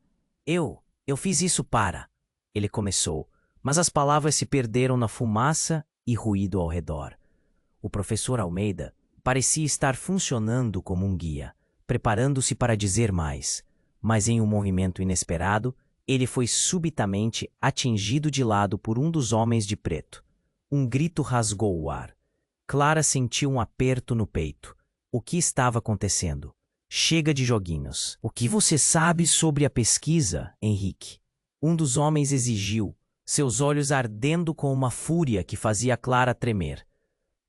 Eu fiz isso para... Ele começou, mas as palavras se perderam na fumaça e ruído ao redor. O professor Almeida parecia estar funcionando como um guia, preparando-se para dizer mais, mas em um movimento inesperado, ele foi subitamente atingido de lado por um dos homens de preto. Um grito rasgou o ar. Clara sentiu um aperto no peito. O que estava acontecendo? Chega de joguinhos. O que você sabe sobre a pesquisa, Henrique? Um dos homens exigiu, seus olhos ardendo com uma fúria que fazia Clara tremer.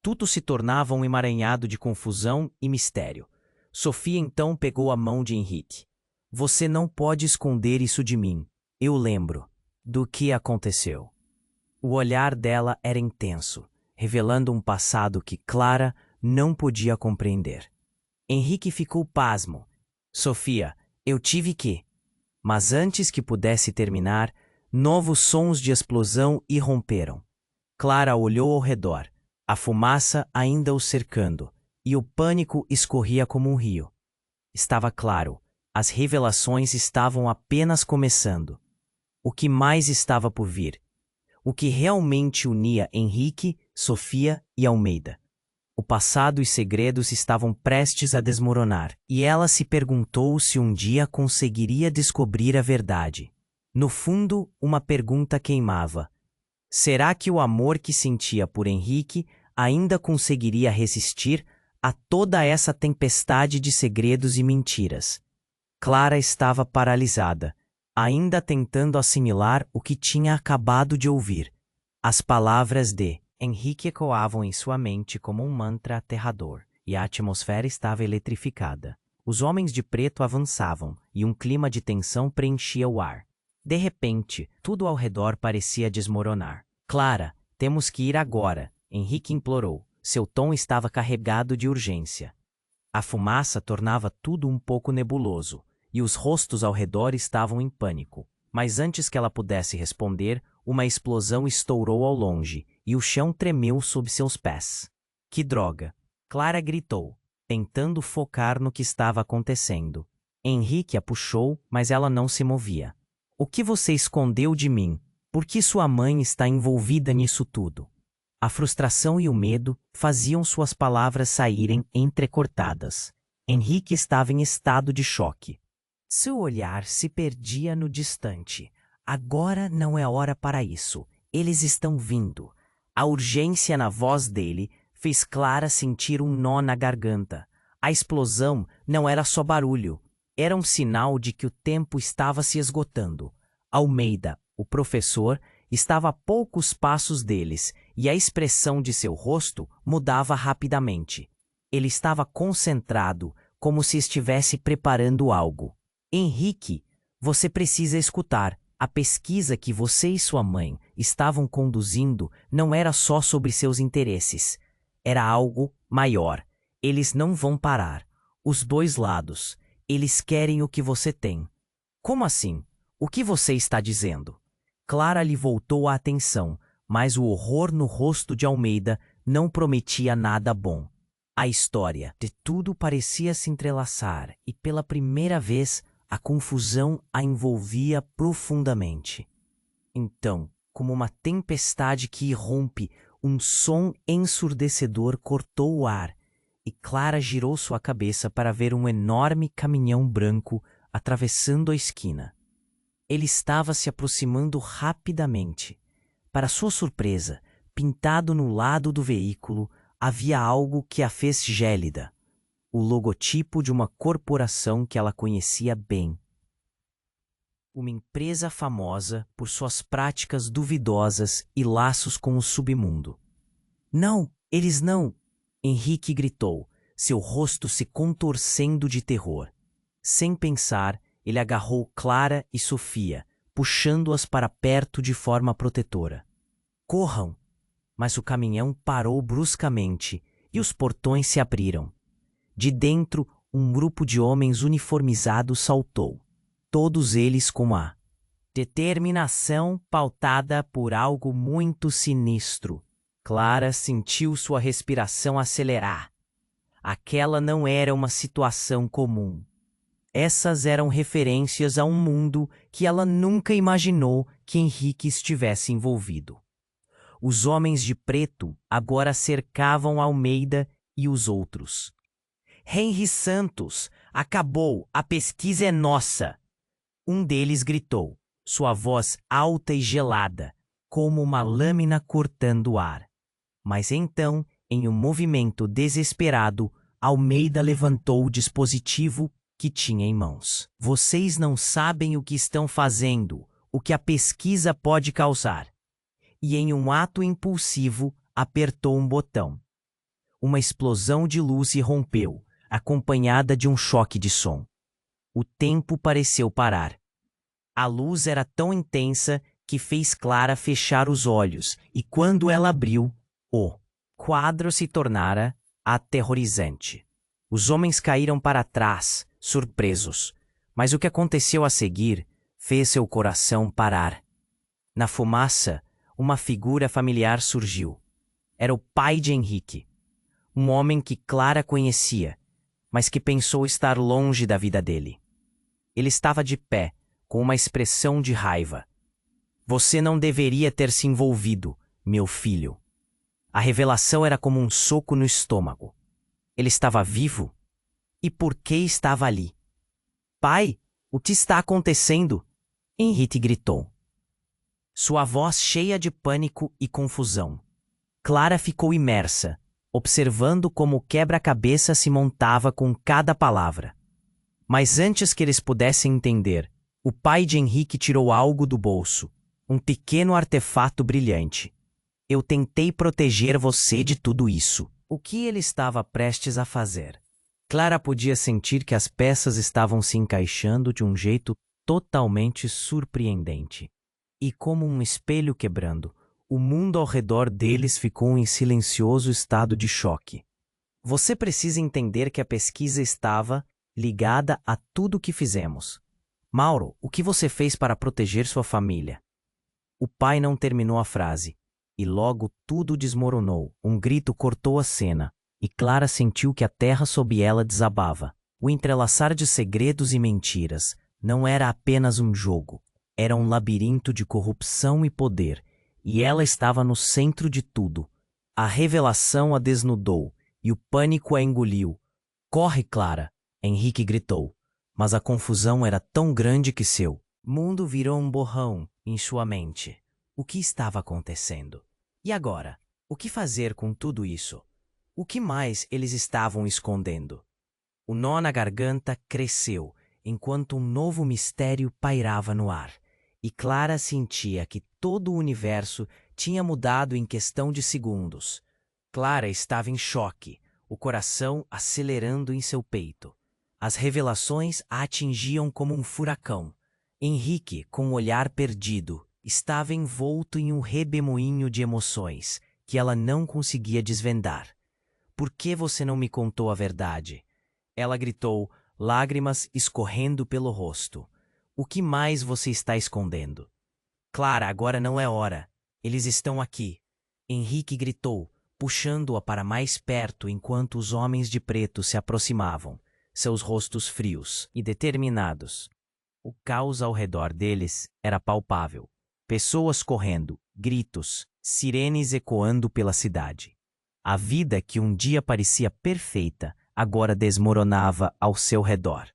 Tudo se tornava um emaranhado de confusão e mistério. Sofia então pegou a mão de Henrique. Você não pode esconder isso de mim. Eu lembro do que aconteceu. O olhar dela era intenso, revelando um passado que Clara não podia compreender. Henrique ficou pasmo. Sofia, eu tive que... Mas antes que pudesse terminar, novos sons de explosão irromperam. Clara olhou ao redor, a fumaça ainda o cercando, e o pânico escorria como um rio. Estava claro, as revelações estavam apenas começando. O que mais estava por vir? O que realmente unia Henrique, Sofia e Almeida? O passado e segredos estavam prestes a desmoronar, e ela se perguntou se um dia conseguiria descobrir a verdade. No fundo, uma pergunta queimava. Será que o amor que sentia por Henrique ainda conseguiria resistir a toda essa tempestade de segredos e mentiras? Clara estava paralisada, ainda tentando assimilar o que tinha acabado de ouvir. As palavras de Henrique ecoavam em sua mente como um mantra aterrador, e a atmosfera estava eletrificada. Os homens de preto avançavam, e um clima de tensão preenchia o ar. De repente, tudo ao redor parecia desmoronar. Clara, temos que ir agora, Henrique implorou. Seu tom estava carregado de urgência. A fumaça tornava tudo um pouco nebuloso, e os rostos ao redor estavam em pânico. Mas antes que ela pudesse responder, uma explosão estourou ao longe, e o chão tremeu sob seus pés. Que droga! Clara gritou, tentando focar no que estava acontecendo. Henrique a puxou, mas ela não se movia. O que você escondeu de mim? Por que sua mãe está envolvida nisso tudo? A frustração e o medo faziam suas palavras saírem entrecortadas. Henrique estava em estado de choque. Seu olhar se perdia no distante. Agora não é hora para isso. Eles estão vindo. A urgência na voz dele fez Clara sentir um nó na garganta. A explosão não era só barulho. Era um sinal de que o tempo estava se esgotando. Almeida, o professor, estava a poucos passos deles e a expressão de seu rosto mudava rapidamente. Ele estava concentrado, como se estivesse preparando algo. Henrique, você precisa escutar. A pesquisa que você e sua mãe estavam conduzindo não era só sobre seus interesses. Era algo maior. Eles não vão parar. Os dois lados. Eles querem o que você tem. Como assim? O que você está dizendo? Clara lhe voltou a atenção, mas o horror no rosto de Almeida não prometia nada bom. A história de tudo parecia se entrelaçar e, pela primeira vez, a confusão a envolvia profundamente. Então, como uma tempestade que irrompe, um som ensurdecedor cortou o ar, e Clara girou sua cabeça para ver um enorme caminhão branco atravessando a esquina. Ele estava se aproximando rapidamente. Para sua surpresa, pintado no lado do veículo, havia algo que a fez gélida. O logotipo de uma corporação que ela conhecia bem. Uma empresa famosa por suas práticas duvidosas e laços com o submundo. Não, eles não! Henrique gritou, seu rosto se contorcendo de terror. Sem pensar, ele agarrou Clara e Sofia, puxando-as para perto de forma protetora. Corram! Mas o caminhão parou bruscamente e os portões se abriram. De dentro, um grupo de homens uniformizados saltou, todos eles com a determinação pautada por algo muito sinistro. Clara sentiu sua respiração acelerar. Aquela não era uma situação comum. Essas eram referências a um mundo que ela nunca imaginou que Henrique estivesse envolvido. Os homens de preto agora cercavam Almeida e os outros. Henry Santos, acabou, a pesquisa é nossa! Um deles gritou, sua voz alta e gelada, como uma lâmina cortando o ar. Mas então, em um movimento desesperado, Almeida levantou o dispositivo que tinha em mãos. Vocês não sabem o que estão fazendo, o que a pesquisa pode causar. E em um ato impulsivo, apertou um botão. Uma explosão de luz irrompeu, acompanhada de um choque de som. O tempo pareceu parar. A luz era tão intensa que fez Clara fechar os olhos, e quando ela abriu, o quadro se tornara aterrorizante. Os homens caíram para trás, surpresos, mas o que aconteceu a seguir fez seu coração parar. Na fumaça, uma figura familiar surgiu. Era o pai de Henrique, um homem que Clara conhecia, mas que pensou estar longe da vida dele. Ele estava de pé, com uma expressão de raiva. Você não deveria ter se envolvido, meu filho. A revelação era como um soco no estômago. Ele estava vivo? E por que estava ali? Pai, o que está acontecendo? Henrique gritou. Sua voz cheia de pânico e confusão. Clara ficou imersa, observando como o quebra-cabeça se montava com cada palavra. Mas antes que eles pudessem entender, o pai de Henrique tirou algo do bolso, um pequeno artefato brilhante. Eu tentei proteger você de tudo isso. O que ele estava prestes a fazer? Clara podia sentir que as peças estavam se encaixando de um jeito totalmente surpreendente. E como um espelho quebrando, o mundo ao redor deles ficou em silencioso estado de choque. Você precisa entender que a pesquisa estava ligada a tudo o que fizemos. Mauro, o que você fez para proteger sua família? O pai não terminou a frase, e logo tudo desmoronou. Um grito cortou a cena, e Clara sentiu que a terra sob ela desabava. O entrelaçar de segredos e mentiras não era apenas um jogo. Era um labirinto de corrupção e poder, e ela estava no centro de tudo. A revelação a desnudou, e o pânico a engoliu. Corre, Clara! Henrique gritou, mas a confusão era tão grande que seu mundo virou um borrão em sua mente. O que estava acontecendo? E agora? O que fazer com tudo isso? O que mais eles estavam escondendo? O nó na garganta cresceu, enquanto um novo mistério pairava no ar. E Clara sentia que todo o universo tinha mudado em questão de segundos. Clara estava em choque, o coração acelerando em seu peito. As revelações a atingiam como um furacão. Henrique, com o olhar perdido, estava envolto em um redemoinho de emoções que ela não conseguia desvendar. Por que você não me contou a verdade? Ela gritou, lágrimas escorrendo pelo rosto. O que mais você está escondendo? Clara, agora não é hora. Eles estão aqui. Henrique gritou, puxando-a para mais perto enquanto os homens de preto se aproximavam, seus rostos frios e determinados. O caos ao redor deles era palpável. Pessoas correndo, gritos, sirenes ecoando pela cidade. A vida que um dia parecia perfeita, agora desmoronava ao seu redor.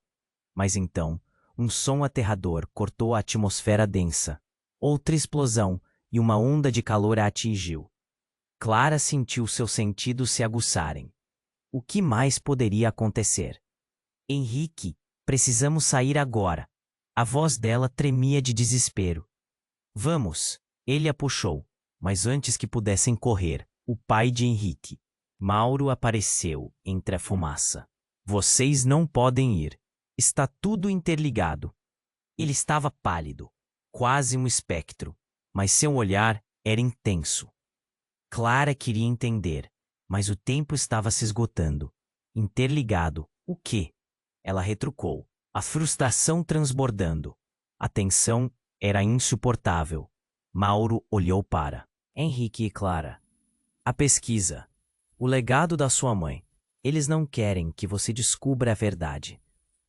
Mas então, um som aterrador cortou a atmosfera densa. Outra explosão e uma onda de calor a atingiu. Clara sentiu seus sentidos se aguçarem. O que mais poderia acontecer? Henrique, precisamos sair agora. A voz dela tremia de desespero. Vamos, ele a puxou, mas antes que pudessem correr, o pai de Henrique, Mauro, apareceu entre a fumaça. Vocês não podem ir. Está tudo interligado. Ele estava pálido, quase um espectro, mas seu olhar era intenso. Clara queria entender, mas o tempo estava se esgotando. Interligado, o quê? Ela retrucou, a frustração transbordando. A tensão era insuportável. Mauro olhou para Henrique e Clara. A pesquisa. O legado da sua mãe. Eles não querem que você descubra a verdade.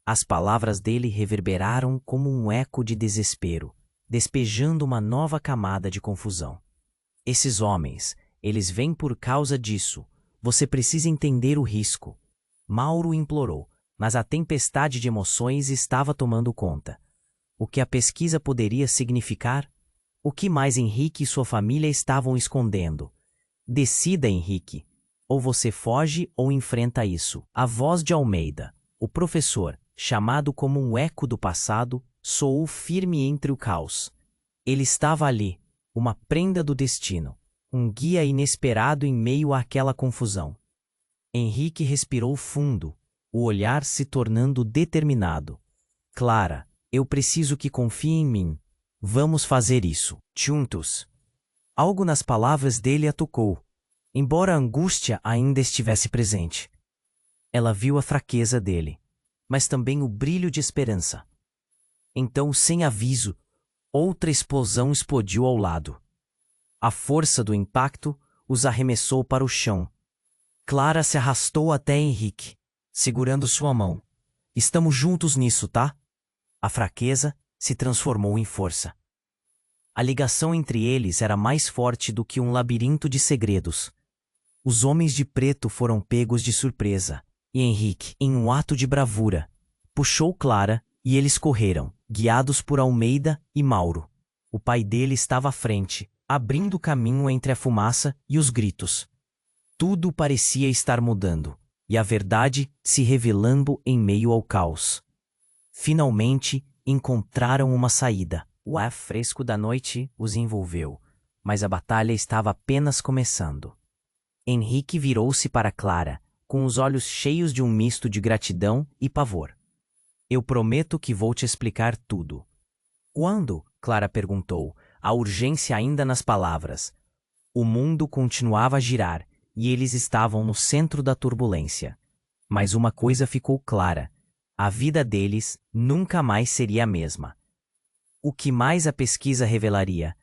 As palavras dele reverberaram como um eco de desespero, despejando uma nova camada de confusão. Esses homens, eles vêm por causa disso. Você precisa entender o risco. Mauro implorou, mas a tempestade de emoções estava tomando conta. O que a pesquisa poderia significar? O que mais Henrique e sua família estavam escondendo? Decida, Henrique. Ou você foge ou enfrenta isso. A voz de Almeida, o professor, chamado como um eco do passado, soou firme entre o caos. Ele estava ali, uma prenda do destino, um guia inesperado em meio àquela confusão. Henrique respirou fundo, o olhar se tornando determinado. Clara, eu preciso que confie em mim. Vamos fazer isso, juntos. Algo nas palavras dele a tocou, embora a angústia ainda estivesse presente. Ela viu a fraqueza dele, mas também o brilho de esperança. Então, sem aviso, outra explosão explodiu ao lado. A força do impacto os arremessou para o chão. Clara se arrastou até Henrique, segurando sua mão. Estamos juntos nisso, tá? A fraqueza se transformou em força. A ligação entre eles era mais forte do que um labirinto de segredos. Os homens de preto foram pegos de surpresa, e Henrique, em um ato de bravura, puxou Clara e eles correram, guiados por Almeida e Mauro. O pai dele estava à frente, abrindo caminho entre a fumaça e os gritos. Tudo parecia estar mudando, e a verdade se revelando em meio ao caos. Finalmente, encontraram uma saída. O ar fresco da noite os envolveu, mas a batalha estava apenas começando. Henrique virou-se para Clara, com os olhos cheios de um misto de gratidão e pavor. Eu prometo que vou te explicar tudo. Quando? Clara perguntou, a urgência ainda nas palavras. O mundo continuava a girar, e eles estavam no centro da turbulência. Mas uma coisa ficou clara. A vida deles nunca mais seria a mesma. O que mais a pesquisa revelaria?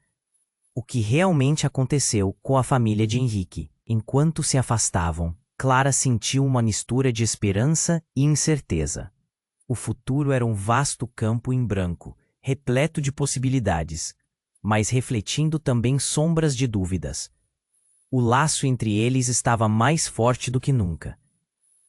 O que realmente aconteceu com a família de Henrique. Enquanto se afastavam, Clara sentiu uma mistura de esperança e incerteza. O futuro era um vasto campo em branco, repleto de possibilidades, mas refletindo também sombras de dúvidas. O laço entre eles estava mais forte do que nunca.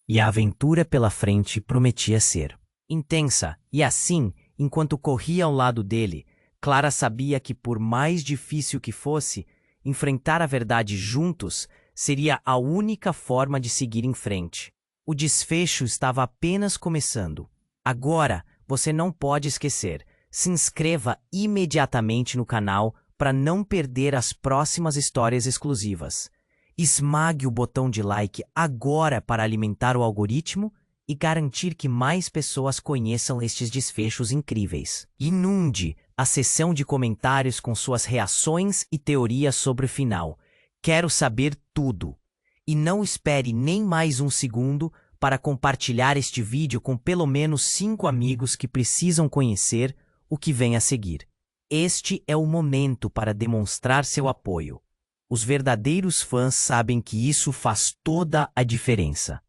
E a aventura pela frente prometia ser intensa, e assim, enquanto corria ao lado dele, Clara sabia que por mais difícil que fosse, enfrentar a verdade juntos seria a única forma de seguir em frente. O desfecho estava apenas começando. Agora, você não pode esquecer. Se inscreva imediatamente no canal para não perder as próximas histórias exclusivas. Esmague o botão de like agora para alimentar o algoritmo e garantir que mais pessoas conheçam estes desfechos incríveis. Inunde a seção de comentários com suas reações e teorias sobre o final. Quero saber tudo. E não espere nem mais um segundo para compartilhar este vídeo com pelo menos 5 amigos que precisam conhecer o que vem a seguir. Este é o momento para demonstrar seu apoio. Os verdadeiros fãs sabem que isso faz toda a diferença.